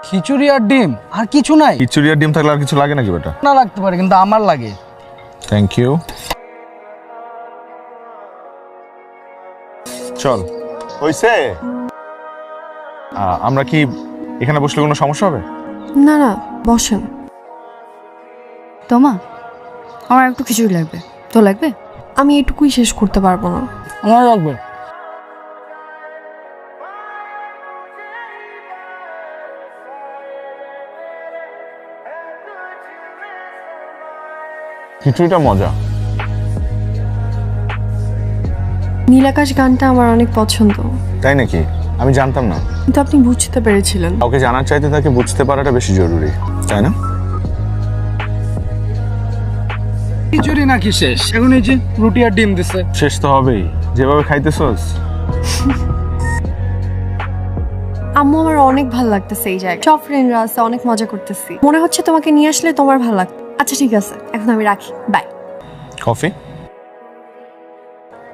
খিচুড়ি আর ডিম আর কিছু নাই? খিচুড়ি আর ডিম থাকলে আর কিছু লাগে নাকি বেটা? না লাগতে পারে, কিন্তু আমার লাগে। Thank you. চল হইছে। আমরা কি এখানে বসলে কোনো সমস্যা হবে? না না, বসেন। তোমা, আমার একটু খিচুড়ি লাগবে। তো লাগবে? আমি এটুকুই শেষ করতে পারবো না। আমার লাগবে। খিচুড়িটা মজা। নীলাকাশ গানটা আমার অনেক পছন্দ, তাই নাকি? আমি জানতাম না। কিন্তু আপনি বুঝতে পেরেছিলেন। কাউকে জানার চাইতে তাকে বুঝতে পারাটা বেশি জরুরি, তাই না? খিচুড়ি নাকি শেষ? এখন এই যে রুটি আর ডিম দিছে। শেষ তো হবেই, যেভাবে খাইতেছস। আম্মু, আমার অনেক ভালো লাগতেছে এই জায়গায়। সব ফ্রেন্ডরা আছে, অনেক মজা করতেছি। মনে হচ্ছে তোমাকে নিয়ে আসলে তোমার ভালো লাগতো। আচ্ছা ঠিক আছে, এখন আমি রাখি, বাই। কফি?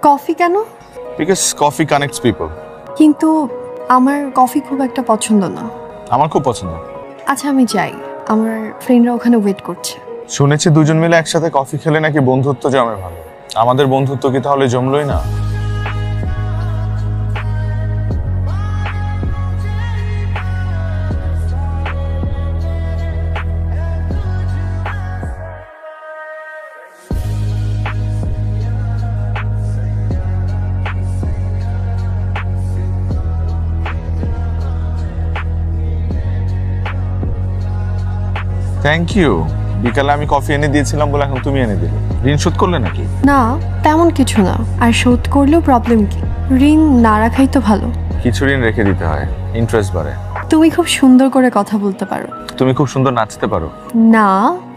কফি কেন? Because coffee connects people. কিন্তু আমার কফি খুব একটা পছন্দ না। আমার খুব পছন্দ। আচ্ছা আমি যাই, আমার ফ্রেন্ডরা ওখানে ওয়েট করছে। শুনেছি দুজন মিলে একসাথে কফি খেলে নাকি বন্ধুত্ব জমে ভালো। আমাদের বন্ধুত্ব কি তাহলে জমলই না? Thank you. বিকালে আমি কফি এনে দিয়েছিলাম বলে এখন তুমি এনে দিলে। ঋণ শোধ করলে নাকি? না, তেমন কিছু না। আর শোধ করলেও প্রবলেম কি? ঋণ না রাখাই তো ভালো। কিছু ঋণ রেখে দিতে হয়, ইন্টারেস্ট বাড়ে। তুমি খুব সুন্দর করে কথা বলতে পারো। তুমি খুব সুন্দর নাচতে পারো। না,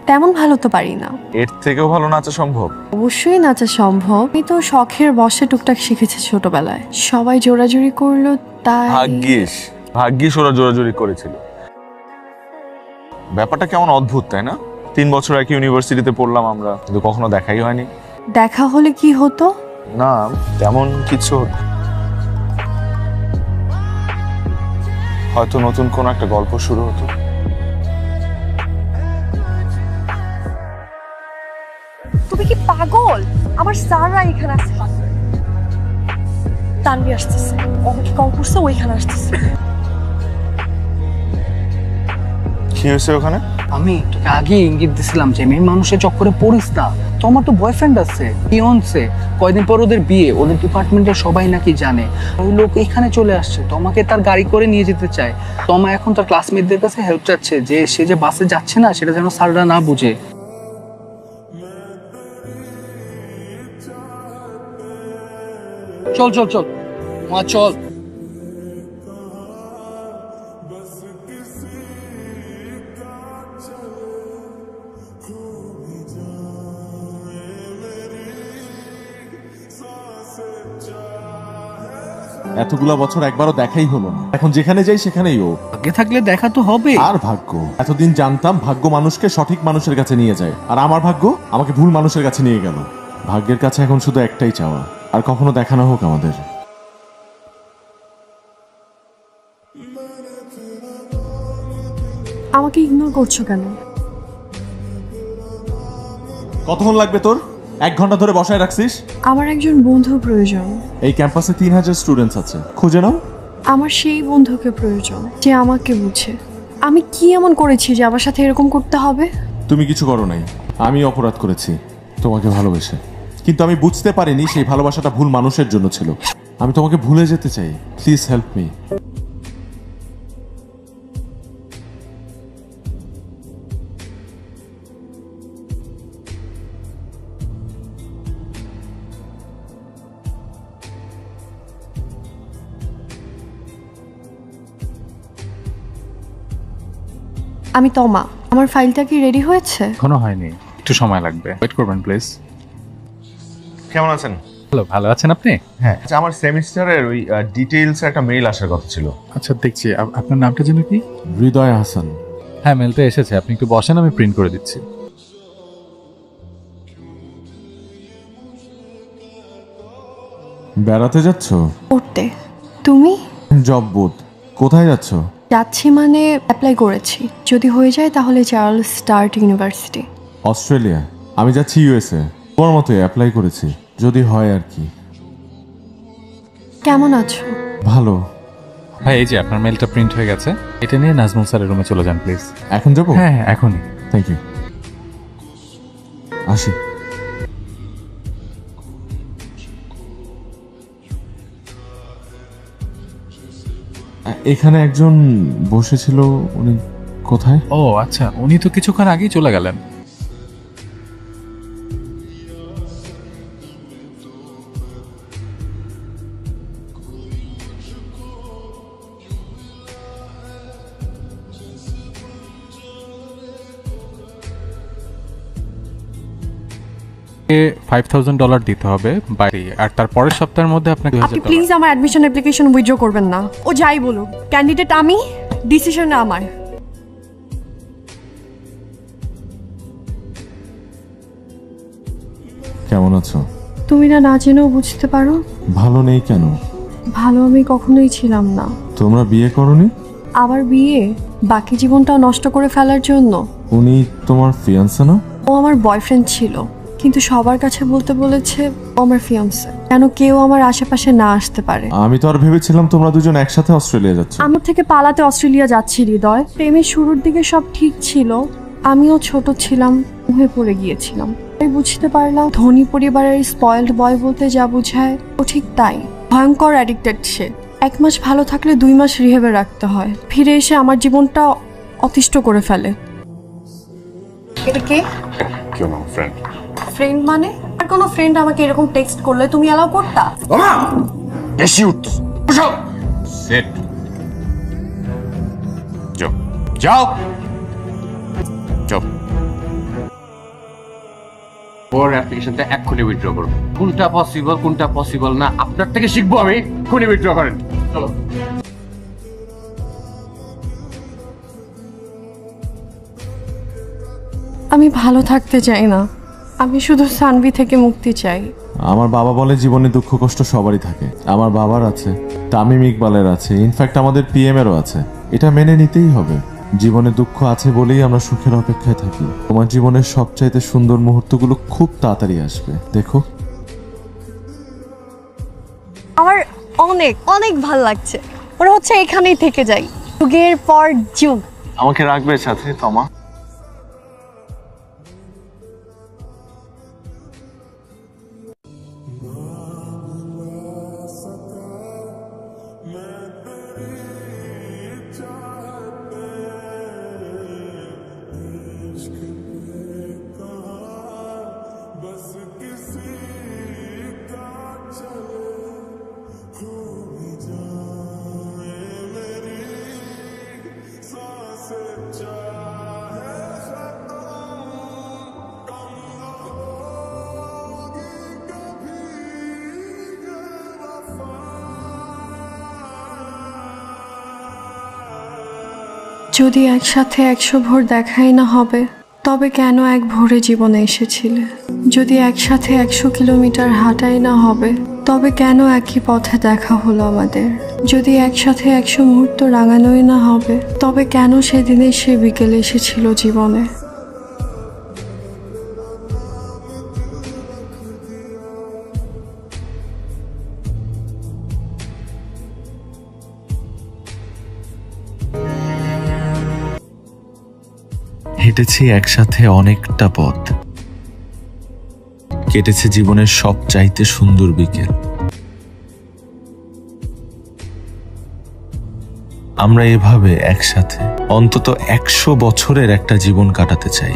তেমন ভালো তো পারি না। এর থেকেও ভালো নাচা সম্ভব? অবশ্যই নাচা সম্ভব। আমি তো শখের বশে টুকটাক শিখেছি ছোটবেলায়। সবাই জোরাজুরি করলো তাই। ভাগ্যিস ওরা জোরাজোরি করেছিল। ব্যাপারটা কেমন অদ্ভুত, তাই না? 3 বছর একই ইউনিভার্সিটিতে পড়লাম আমরা, কিন্তু কখনো দেখাই হয়নি। দেখা হলে কি হতো? না, তেমন কিছু হতো। হয়তো নতুন কোন একটা গল্প শুরু হতো। তুমি কি পাগল? আমার স্যাররা এখানে আসছে। তানভি আসতেছে, আমাকে কল করছে, ওইখানে আসতেছে। কি হয়েছে ওখানে? আমি তোকে আগে ইঙ্গিত দিছিলাম যে মেয়ে মানুষের চক্করে পড়িস না। তোমার তো বয়ফ্রেন্ড আছে, ফিয়ন্সে। কয়দিন পর ওদের বিয়ে, ওদের ডিপার্টমেন্টের সবাই নাকি জানে। ওই লোক এখানে চলে আসছে, তোমাকে তার গাড়ি করে নিয়ে যেতে চায়। তোমা এখন তার ক্লাসমেটদের কাছে হেল্প চাচ্ছে যে সে যে বাসে যাচ্ছে না, সেটা যেন স্যাররা না বুঝে। চল চল চল মা, চল। এতগুলা বছর একবারও দেখাই হলো না। এখন যেখানে যাই সেখানেই ও। ভাগ্যে থাকলে দেখা তো হবে। আর ভাগ্য? এতদিন জানতাম ভাগ্য মানুষকে সঠিক মানুষের কাছে নিয়ে যায়, আর আমার ভাগ্য আমাকে ভুল মানুষের কাছে নিয়ে গেল। ভাগ্যের কাছে এখন শুধু একটাই চাওয়া, আর কখনো দেখা না হোক আমাদের। আমাকে ইগনোর করছো কেন? কতক্ষণ লাগবে তোর? 1 ঘন্টা ধরে বসায় রাখছিস। আমার একজন বন্ধু প্রয়োজন। এই ক্যাম্পাসে 3000 স্টুডেন্টস আছে, খুঁজে নাও। আমার সেই বন্ধুকে প্রয়োজন যে আমাকে বুঝে। আমি কি এমন করেছি যে আমার সাথে এরকম করতে হবে? তুমি কিছু করো নাই, আমি অপরাধ করেছি তোমাকে ভালোবেসে। কিন্তু আমি বুঝতে পারিনি সেই ভালোবাসাটা ভুল মানুষের জন্য ছিল। আমি তোমাকে ভুলে যেতে চাই, প্লিজ হেল্প মি। আমি তমা। আমার ফাইলটা কি রেডি হয়েছে? এখনো হয়নি, একটু সময় লাগবে, ওয়েট করবেন প্লিজ। কেমন আছেন? হ্যালো, ভালো আছেন আপনি? হ্যাঁ, আচ্ছা, আমার সেমিস্টারের ওই ডিটেইলস একটা মেইল আসার কথা ছিল। আচ্ছা দেখছি, আপনার নামটা যেন কি? হৃদয় হাসান। হ্যাঁ, মেলটা এসেছে, আপনি একটু বসেন, আমি প্রিন্ট করে দিচ্ছি। বেড়াতে যাচ্ছ? পড়তে। তুমি? জব বোধ কোথায় যাচ্ছ? যাচ্ছি মানে অ্যাপ্লাই করেছি, যদি হয়ে যায় তাহলে চার্লস স্টার্ট ইউনিভার্সিটি। অস্ট্রেলিয়া? আমি যাচ্ছি ইউএসএ। তোমার মতোই অ্যাপ্লাই করেছি, যদি হয় আর কি। কেমন আছো? ভালো। ভাই এই যে আপনার মেলটা প্রিন্ট হয়ে গেছে, এটা নিয়ে নাজমুল স্যারের রুমে চলে যান প্লিজ। এখন যাবো? হ্যাঁ হ্যাঁ এখনই। Thank you. আসি। এখানে একজন বসেছিল, উনি কোথায়? ও আচ্ছা, উনি তো কিছুক্ষণ আগেই চলে গেলেন। $5,000 দিতে হবে বাইরে, আর তার পরের সপ্তাহের মধ্যে আপনাকে আপনি প্লিজ আমার অ্যাডমিশন অ্যাপ্লিকেশন উইথড্র করবেন না। ও যাই বলুক, ক্যান্ডিডেট আমি, ডিসিশন আমার। কেমন আছো? তুমি না জেনেও বুঝতে পারো? ভালো নেই কেন? ভালো আমি কখনোই ছিলাম না। তোমরা বিয়ে করনি? আবার বিয়ে? বাকি জীবনটাও নষ্ট করে ফেলার জন্য? উনি তোমার ফিয়ান্সে না? ও আমার বয়ফ্রেন্ড ছিল, কিন্তু সবার কাছে বলতে বলেছে ও আমার ফিয়ান্সে, কেন কেউ আমার আশেপাশে না আসতে পারে। আমি তো আর ভেবেছিলাম তোমরা দুজন একসাথে অস্ট্রেলিয়া যাচ্ছ। আমার থেকে পালাতে অস্ট্রেলিয়া যাচ্ছি হৃদয়। প্রেমের শুরুর দিকে সব ঠিক ছিল, আমিও ছোট ছিলাম, হয়ে পড়ে গিয়েছিলাম। আমি বুঝতে পারলাম ধনী পরিবারের স্পয়েলড বয় বলতে যা বোঝায় ও ঠিক তাই। ভয়ঙ্কর অ্যাডিক্টেড সে। 1 মাস ভালো থাকলে 2 মাস রিহেবে রাখতে হয়, ফিরে এসে আমার জীবনটা অতিষ্ঠ করে ফেলে। এটা কে? কেউ না, ফ্রেন্ড। ফ্রেন্ড মানে? আর কোনো ফ্রেন্ড আমাকে এরকম টেক্সট করলে তুমি অ্যালাউ করতা? বেশি উঠতেছ। বসো। সেট। যাও। যাও। যাও। ওর অ্যাপ্লিকেশনটা এক্ষুনি উইথড্র করবো। কোনটা পসিবল না আপনার থেকে শিখবো আমি। এক্ষুনি উইথড্র করেন। চলো। আমি ভালো থাকতে চাই না, আমি শুধু সানভি থেকে মুক্তি চাই। আমার বাবা বলে জীবনে দুঃখ কষ্ট সবারই থাকে। আমার বাবার আছে, তামিম ইকবালের আছে, ইনফ্যাক্ট আমাদের পিএম এরও আছে। এটা মেনে নিতেই হবে। জীবনে দুঃখ আছে বলেই আমরা সুখের অপেক্ষায় থাকি। তোমার জীবনের সবচাইতে সুন্দর মুহূর্তগুলো খুব তাড়াতাড়ি আসবে, দেখো। আমার অনেক অনেক ভাল লাগছে, ওরা হচ্ছে এখানেই থেকে যাই, যুগের পর যুগ। আমাকে রাখবে সাথে, তমা? যদি একসাথে 100 ভোর দেখাই না হবে, তবে কেন এক ভোরে জীবনে এসেছিলে? যদি একসাথে 100 কিলোমিটার হাঁটাই না হবে, তবে কেন একই পথে দেখা হলো আমাদের? যদি একসাথে 100 মুহূর্ত রাঙানোই না হবে, তবে কেন সেদিনে সে বিকেলে এসেছিল জীবনে? হেঁটেছি একসাথে অনেকটা পথ, কেটেছে জীবনের সবচাইতে সুন্দর বিকেল। আমরা এভাবে একসাথে অন্তত 100 বছরের একটা জীবন কাটাতে চাই।